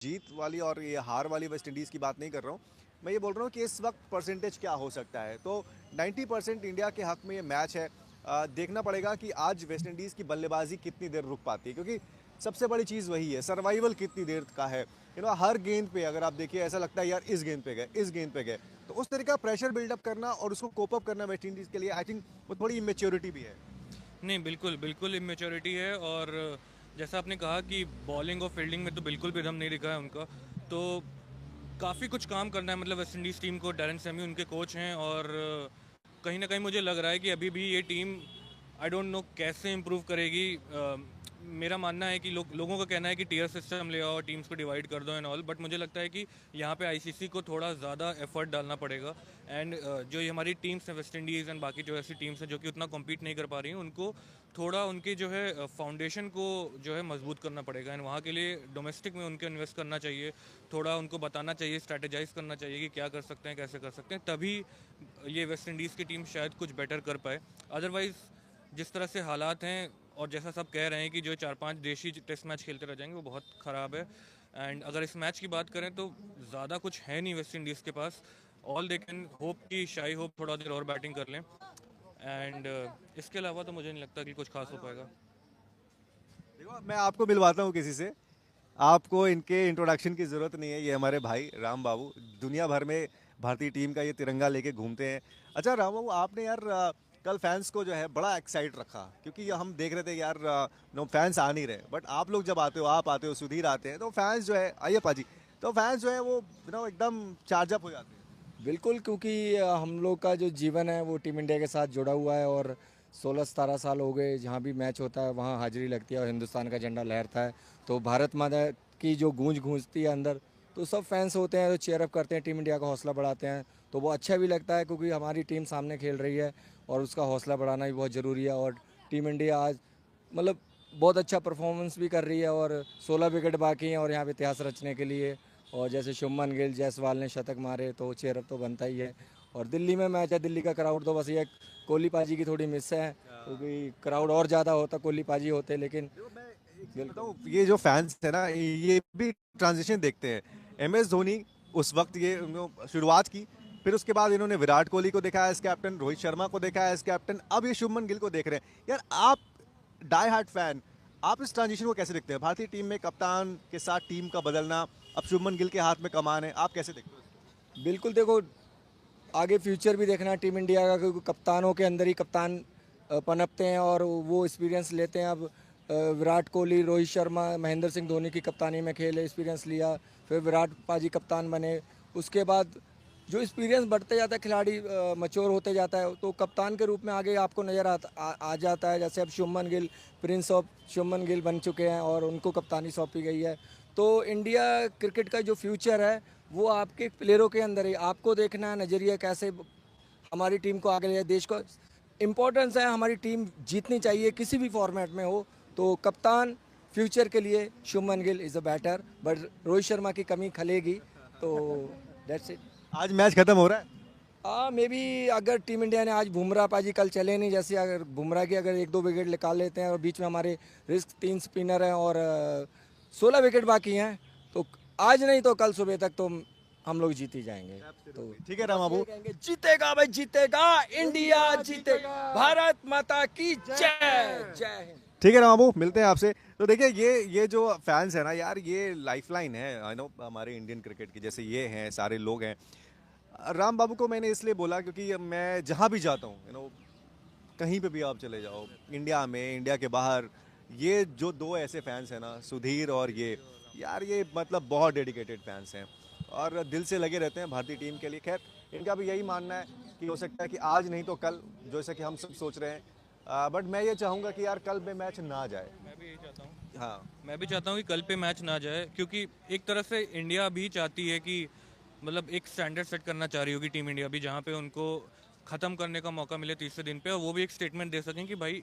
जीत वाली और ये हार वाली वेस्ट इंडीज़ की बात नहीं कर रहा हूँ। मैं ये बोल रहा हूँ कि इस वक्त परसेंटेज क्या हो सकता है। तो 90% इंडिया के हक में ये मैच है। देखना पड़ेगा कि आज वेस्ट इंडीज़ की बल्लेबाजी कितनी देर रुक पाती है, क्योंकि सबसे बड़ी चीज़ वही है, सर्वाइवल कितनी देर का है। हर गेंद पे अगर आप देखिए ऐसा लगता है यार इस गेंद पे गए, इस गेंद पे गए। तो उस तरीके का प्रेशर बिल्डअप करना और उसको कोप अप करना वेस्ट इंडीज़ के लिए आई थिंक वो थोड़ी इमेच्योरिटी भी है। नहीं, बिल्कुल बिल्कुल इमेच्योरिटी है। और जैसा आपने कहा कि बॉलिंग और फील्डिंग में तो बिल्कुल भी दम नहीं दिखा है उनका। तो काफ़ी कुछ काम करना है, मतलब वेस्ट इंडीज़ टीम को। डैरेन सेमी उनके कोच हैं, और कहीं ना कहीं मुझे लग रहा है कि अभी भी ये टीम आई डोंट नो कैसे इम्प्रूव करेगी। मेरा मानना है कि लोगों का कहना है कि टीयर सिस्टम ले आओ, टीम्स को डिवाइड कर दो एंड ऑल, बट मुझे लगता है कि यहाँ पे आईसीसी को थोड़ा ज़्यादा एफर्ट डालना पड़ेगा। एंड जो ये हमारी टीम्स हैं, वेस्ट इंडीज़ एंड बाकी जो ऐसी टीम्स हैं जो कि उतना कम्पीट नहीं कर पा रही हैं, उनको थोड़ा उनके जो है फाउंडेशन को जो है मजबूत करना पड़ेगा। एंड वहाँ के लिए डोमेस्टिक में उनको इन्वेस्ट करना चाहिए, थोड़ा उनको बताना चाहिए, स्ट्रैटेजाइज करना चाहिए कि क्या कर सकते हैं, कैसे कर सकते हैं, तभी ये वेस्ट इंडीज़ की टीम शायद कुछ बेटर कर पाए। अदरवाइज़ जिस तरह से हालात हैं और जैसा सब कह रहे हैं कि जो 4-5 देशी टेस्ट मैच खेलते रह जाएंगे, वो बहुत ख़राब है। एंड अगर इस मैच की बात करें तो ज़्यादा कुछ है नहीं वेस्ट इंडीज़ के पास। ऑल दे कैन होप कि शाही होप थोड़ा देर और बैटिंग कर लें। एंड इसके अलावा तो मुझे नहीं लगता कि कुछ खास हो पाएगा। देखो मैं आपको मिलवाता हूँ किसी से। आपको इनके इंट्रोडक्शन की ज़रूरत नहीं है, ये हमारे भाई राम बाबू दुनिया भर में भारतीय टीम का ये तिरंगा लेके घूमते हैं। अच्छा राम बाबू, आपने यार कल फैंस को जो है बड़ा एक्साइट रखा, क्योंकि ये हम देख रहे थे यार नो फैंस आ नहीं रहे, बट आप लोग जब आते हो, आप आते हो, सुधीर आते हैं, तो फैंस जो है, आइए पाजी, तो फैंस जो है वो एकदम चार्ज अप हो जाते हैं। बिल्कुल, क्योंकि हम लोग का जो जीवन है वो टीम इंडिया के साथ जुड़ा हुआ है, और 16-17 साल हो गए जहाँ भी मैच होता है वहाँ हाजिरी लगती है और हिंदुस्तान का झंडा लहरता है। तो भारत माता की जो गूंज गूंजती है अंदर, तो सब फैंस होते हैं तो चेयर अप करते हैं, टीम इंडिया का हौसला बढ़ाते हैं। तो वो अच्छा भी लगता है क्योंकि हमारी टीम सामने खेल रही है और उसका हौसला बढ़ाना भी बहुत ज़रूरी है। और टीम इंडिया आज मतलब बहुत अच्छा परफॉर्मेंस भी कर रही है, और 16 विकेट बाकी हैं और यहाँ पे इतिहास रचने के लिए। और जैसे शुभमन गिल, जायसवाल ने शतक मारे तो चेयरअप तो बनता ही है। और दिल्ली में मैच है, दिल्ली का क्राउड तो बस ये कोहली पाजी की थोड़ी मिस है, क्योंकि क्राउड और ज़्यादा होता कोहली पाजी होते, लेकिन देखो मैं एक चीज बिल्कुल। बताऊं, ये जो फैंस है ना ये भी ट्रांजिशन देखते हैं। एम एस धोनी उस वक्त ये शुरुआत की, फिर उसके बाद इन्होंने विराट कोहली को देखा एज कैप्टन, रोहित शर्मा को देखा एज कैप्टन, अब ये शुभमन गिल को देख रहे हैं। यार आप डाई हार्ट फैन, आप इस ट्रांजिशन को कैसे देखते हैं? भारतीय टीम में कप्तान के साथ टीम का बदलना, अब शुभमन गिल के हाथ में कमान है, आप कैसे देखते हो इसको? बिल्कुल देखो, आगे फ्यूचर भी देखना है टीम इंडिया का, क्योंकि कप्तानों के अंदर ही कप्तान पनपते हैं और वो एक्सपीरियंस लेते हैं। अब विराट कोहली, रोहित शर्मा, महेंद्र सिंह धोनी की कप्तानी में खेले, एक्सपीरियंस लिया, फिर विराट पाजी कप्तान बने। उसके बाद जो एक्सपीरियंस बढ़ते जाता है, खिलाड़ी मच्योर होते जाता है, तो कप्तान के रूप में आगे आपको नज़र आ जाता है। जैसे अब शुभमन गिल प्रिंस ऑफ शुभमन गिल बन चुके हैं और उनको कप्तानी सौंपी गई है। तो इंडिया क्रिकेट का जो फ्यूचर है वो आपके प्लेयरों के अंदर ही आपको देखना है, नज़रिया कैसे हमारी टीम को आगे ले, देश को इम्पोर्टेंस है, हमारी टीम जीतनी चाहिए किसी भी फॉर्मेट में हो। तो कप्तान फ्यूचर के लिए Shubman Gill is a batter, but Rohit Sharma की कमी खलेगी। तो दैट्स इट। आज मैच खत्म हो रहा है। मे बी अगर टीम इंडिया ने आज बुमराह पाजी कल चले नहीं, जैसे अगर बुमराह की अगर 1-2 विकेट निकाल लेते हैं और बीच में हमारे रिस्क 3 स्पिनर हैं और 16 विकेट बाकी हैं, तो आज नहीं तो कल सुबह तक तो हम लोग जीत ही जाएंगे। तो ठीक है राम बस बाबू। ये कहेंगे, जीतेगा भाई जीतेगा, इंडिया जीतेगा, भारत माता की जय, जय हिंद। ठीक है राम बाबू, मिलते हैं आपसे। तो देखिए ये जो फैंस है ना यार, ये लाइफलाइन है आई नो हमारे इंडियन क्रिकेट की। जैसे ये हैं, सारे लोग हैं। राम बाबू को मैंने इसलिए बोला क्योंकि मैं जहाँ भी जाता हूँ कहीं पे भी आप चले जाओ, इंडिया में, इंडिया के बाहर, ये जो दो ऐसे फैंस हैं ना, सुधीर और ये, यार ये मतलब बहुत डेडिकेटेड फैंस हैं और दिल से लगे रहते हैं भारतीय टीम के लिए। खैर इनका भी यही मानना है कि हो सकता है कि आज नहीं तो कल, जैसा कि हम सब सोच रहे हैं, बट मैं ये चाहूँगा कि यार कल में मैच ना जाए। मैं भी यही चाहता हूँ। हाँ। मैं भी चाहता हूँ कि कल पे मैच ना जाए, क्योंकि एक तरह से इंडिया भी चाहती है कि मतलब एक स्टैंडर्ड सेट करना चाह रही होगी टीम इंडिया भी, जहाँ पे उनको ख़त्म करने का मौका मिले तीसरे दिन पे, और वो भी एक स्टेटमेंट दे सकें कि भाई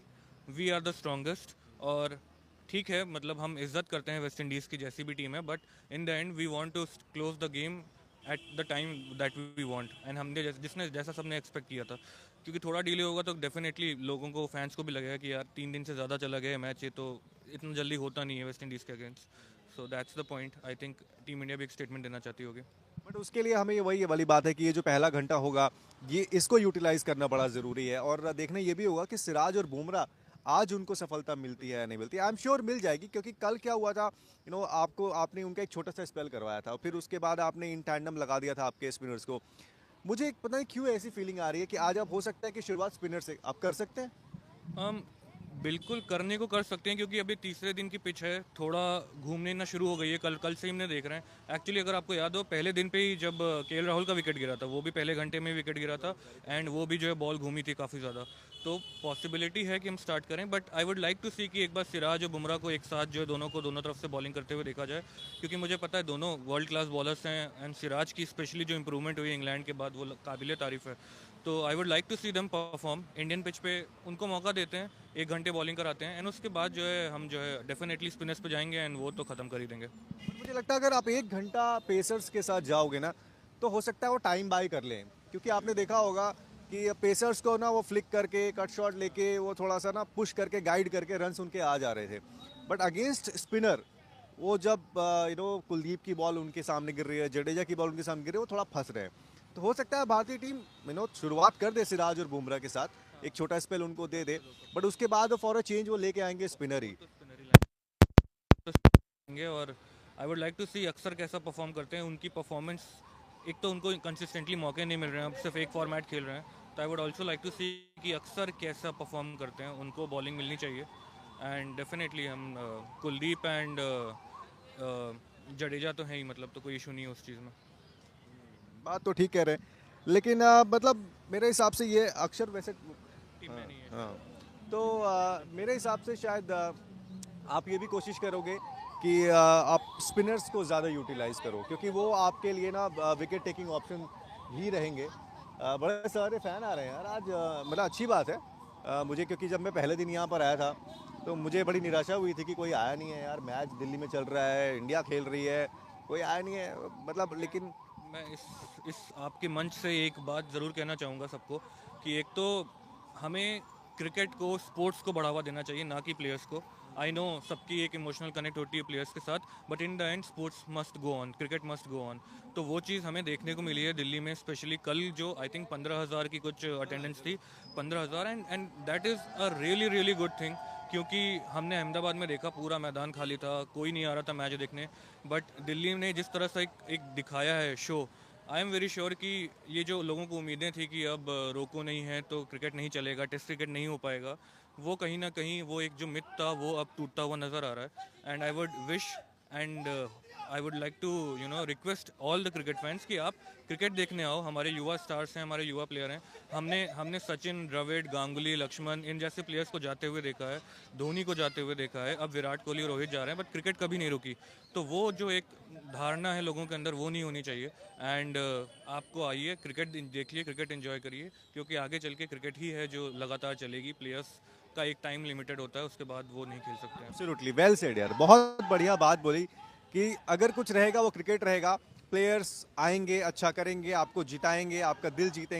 वी आर द स्ट्रॉन्गेस्ट। और ठीक है, मतलब हम इज्जत करते हैं वेस्ट इंडीज़ की जैसी भी टीम है, but in the end we want to close the game at the time that we want. And हमने जिसने जैसा सबने एक्सपेक्ट किया था, क्योंकि थोड़ा डिले होगा तो डेफिनेटली लोगों को, फैंस को भी लगेगा कि यार 3 दिन से ज़्यादा चला गया मैच, ये तो इतना जल्दी होता नहीं है वेस्ट इंडीज़ के against. So that's the point. I think team India भी एक स्टेटमेंट देना चाहती होगी. बट उसके लिए हमें ये वही वाली बात है कि ये जो पहला घंटा होगा ये इसको यूटिलाइज करना बड़ा ज़रूरी है और देखना ये भी होगा कि सिराज और बुमराह आज उनको सफलता मिलती है या नहीं मिलती. आई एम श्योर मिल जाएगी क्योंकि कल क्या हुआ था आपने उनका एक छोटा सा स्पेल करवाया था और फिर उसके बाद आपने इन टैंडम लगा दिया था आपके स्पिनर्स को. मुझे पता नहीं क्यों ऐसी फीलिंग आ रही है कि आज आप हो सकता है कि शुरुआत स्पिनर से आप कर सकते हैं. हम बिल्कुल करने को कर सकते हैं क्योंकि अभी तीसरे दिन की पिच है, थोड़ा घूमने ना शुरू हो गई है. कल से ही हमने देख रहे हैं. एक्चुअली अगर आपको याद हो पहले दिन पे ही जब केएल राहुल का विकेट गिरा था, वो भी पहले घंटे में विकेट गिरा था एंड वो भी जो है बॉल घूमी थी काफ़ी ज़्यादा. तो पॉसिबिलिटी है कि हम स्टार्ट करें, but I would like to see कि एक बार सिराज और बुमराह को एक साथ जो है दोनों तरफ से बॉलिंग करते हुए देखा जाए क्योंकि मुझे पता है दोनों वर्ल्ड क्लास बॉलर्स हैं एंड सिराज की स्पेशली जो इंप्रूवमेंट हुई इंग्लैंड के बाद वो काबिल तारीफ़ है. तो I would like to see them perform. Indian pitch पे उनको मौका देते हैं, 1 घंटे बॉलिंग कराते हैं एंड उसके बाद जो है हम जो है डेफिनेटली स्पिनर्स पे जाएंगे एंड वो तो ख़त्म कर ही देंगे. मुझे लगता है अगर आप 1 घंटा पेसर्स के साथ जाओगे ना तो हो सकता है वो टाइम बाय कर लें क्योंकि आपने देखा होगा कि पेसर्स को ना वो फ्लिक करके कट शॉट लेके वो थोड़ा सा ना पुश करके गाइड करके रन्स उनके आ जा रहे थे. बट अगेंस्ट स्पिनर वो जब कुलदीप की बॉल उनके सामने गिर रही है, जडेजा की बॉल उनके सामने गिर रही है, वो थोड़ा फंस रहे हैं. तो हो सकता है भारतीय टीम शुरुआत कर दे सिराज और बुमराह के साथ, एक छोटा स्पेल उनको दे दे बट उसके बाद फॉर अ चेंज वो लेके आएंगे स्पिनर ही. और आई वुड लाइक टू सी अक्सर कैसा परफॉर्म करते हैं. उनकी परफॉर्मेंस एक तो उनको कंसिस्टेंटली मौके नहीं मिल रहे हैं, अब सिर्फ एक फॉर्मेट खेल रहे हैं. तो I would also like to see कि अक्सर कैसा परफॉर्म करते हैं. उनको बॉलिंग मिलनी चाहिए एंड डेफिनेटली हम कुलदीप एंड जडेजा तो है ही, मतलब तो कोई इशू नहीं है उस चीज़ में. बात तो ठीक कह रहे हैं लेकिन मतलब मेरे हिसाब से ये अक्सर वैसे टीम में नहीं है. हाँ. तो मेरे हिसाब से शायद आप ये भी कोशिश करोगे कि आप स्पिनर्स को ज़्यादा यूटिलाइज करो क्योंकि वो आपके लिए ना विकेट टेकिंग ऑप्शन ही रहेंगे. बड़े सारे फ़ैन आ रहे हैं यार आज, मतलब अच्छी बात है. मुझे क्योंकि जब मैं पहले दिन यहाँ पर आया था तो मुझे बड़ी निराशा हुई थी कि कोई आया नहीं है यार. मैच दिल्ली में चल रहा है, इंडिया खेल रही है, कोई आया नहीं है मतलब. लेकिन मैं इस आपके मंच से एक बात ज़रूर कहना चाहूँगा सबको कि एक तो हमें क्रिकेट को, स्पोर्ट्स को बढ़ावा देना चाहिए, ना कि प्लेयर्स को. आई नो सबकी एक इमोशनल कनेक्ट होती है प्लेयर्स के साथ, but in the and sports must go on, cricket must go on. तो वो चीज़ हमें देखने को मिली है दिल्ली में, स्पेशली कल जो आई थिंक 15,000 की कुछ अटेंडेंस थी, 15,000 and that is a really really good thing क्योंकि हमने अहमदाबाद में देखा पूरा मैदान खाली था, कोई नहीं आ रहा था मैच देखने. बट दिल्ली ने जिस तरह से एक दिखाया है show, I am very sure कि ये जो लोगों को उम्मीदें थी कि अब रोको नहीं है तो क्रिकेट नहीं चलेगा, टेस्ट क्रिकेट नहीं हो पाएगा, वो कहीं ना कहीं वो एक जो मिथ था वो अब टूटता हुआ नज़र आ रहा है. And I would wish and I would like to request all the cricket fans कि आप क्रिकेट देखने आओ. हमारे युवा स्टार्स हैं, हमारे युवा प्लेयर हैं. हमने सचिन, द्रविड़, गांगुली, लक्ष्मण इन जैसे प्लेयर्स को जाते हुए देखा है, धोनी को जाते हुए देखा है, अब विराट कोहली, रोहित जा रहे हैं, बट क्रिकेट कभी नहीं रुकी. तो वो जो एक धारणा है लोगों के अंदर वो नहीं होनी चाहिए. एंड आपको आइए क्रिकेट देखिए, क्रिकेट एंजॉय करिए क्योंकि आगे चल के क्रिकेट ही है जो लगातार चलेगी. प्लेयर्स का एक टाइम लिमिटेड होता है, उसके बाद वो नहीं खेल सकते हैं. एब्सोल्युटली वेल सेड यार, बहुत बढ़िया बात बोली कि अगर कुछ रहेगा वो क्रिकेट रहेगा. प्लेयर्स आएंगे, अच्छा करेंगे, आपको जिताएंगे, आपका दिल जीतेंगे.